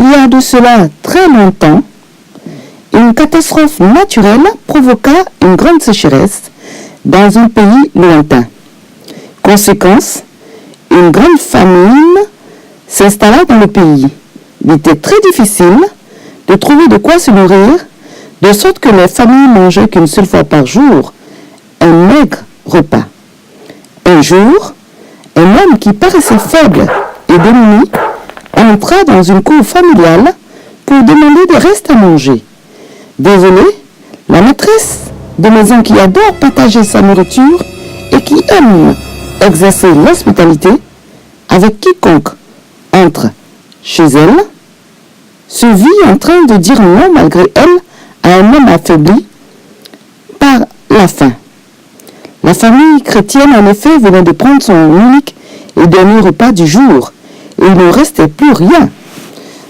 Il y a de cela très longtemps, une catastrophe naturelle provoqua une grande sécheresse dans un pays lointain. Conséquence, une grande famine s'installa dans le pays. Il était très difficile de trouver de quoi se nourrir, de sorte que les familles mangeaient qu'une seule fois par jour un maigre repas. Un jour, un homme qui paraissait faible et démuni entra dans une cour familiale pour demander des restes à manger. Désolé, la maîtresse de maison qui adore partager sa nourriture et qui aime exercer l'hospitalité avec quiconque entre chez elle, se vit en train de dire non malgré elle à un homme affaibli par la faim. La famille chrétienne, en effet, venait de prendre son unique et dernier repas du jour, et il ne restait plus rien.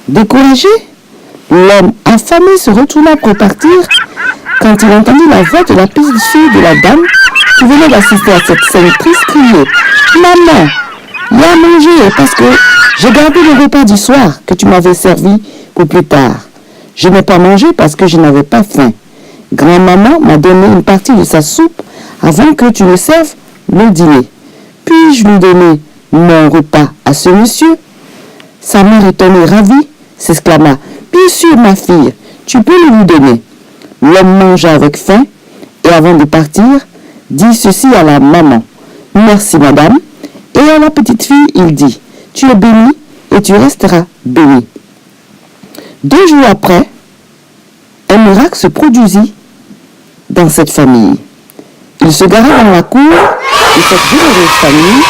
Découragé, l'homme affamé se retourna pour partir quand il entendit la voix de la petite fille de la dame qui venait d'assister à cette scène triste crier « Maman, il y a à manger parce que j'ai gardé le repas du soir que tu m'avais servi pour plus tard. Je n'ai pas mangé parce que je n'avais pas faim. Grand-maman m'a donné une partie de sa soupe avant que tu ne serves le dîner. Puis-je lui donner mon repas à ce monsieur ?» Sa mère, étonnée, ravie, s'exclama « Bien sûr, ma fille, tu peux le lui donner. » L'homme mangea avec faim et avant de partir, dit ceci à la maman. « Merci, madame. » Et à la petite fille, il dit « Tu es bénie et tu resteras bénie. » 2 jours après, un miracle se produisit dans cette famille. Il se gara dans la cour de cette généreuse famille,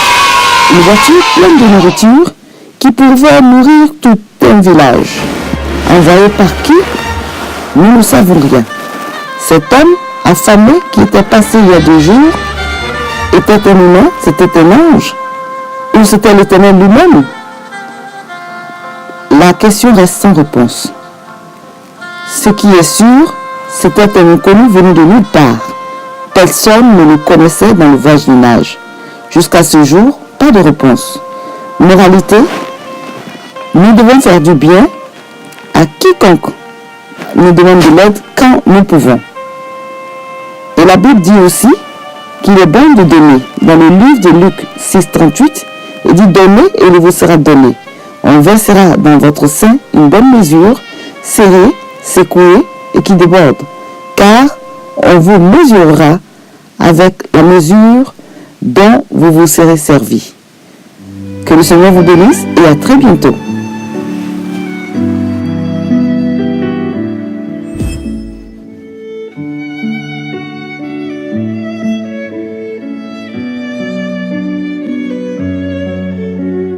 une voiture pleine de nourriture qui pouvait nourrir tout un village. Envoyé par qui? Nous ne savons rien. Cet homme affamé qui était passé il y a 2 jours était un humain, c'était un ange, ou c'était l'Éternel lui-même? La question reste sans réponse. Ce qui est sûr, c'était un inconnu venu de nulle part. Personne ne le connaissait dans le voisinage. Jusqu'à ce jour, pas de réponse. Moralité, nous devons faire du bien à quiconque nous demande de l'aide quand nous pouvons. Et la Bible dit aussi qu'il est bon de donner. Dans le livre de Luc 6,38, il dit « Donnez et il vous sera donné. On versera dans votre sein une bonne mesure, serrée, secouée et qui déborde. Car on vous mesurera avec la mesure dont vous vous serez servi. » Que le Seigneur vous bénisse et à très bientôt.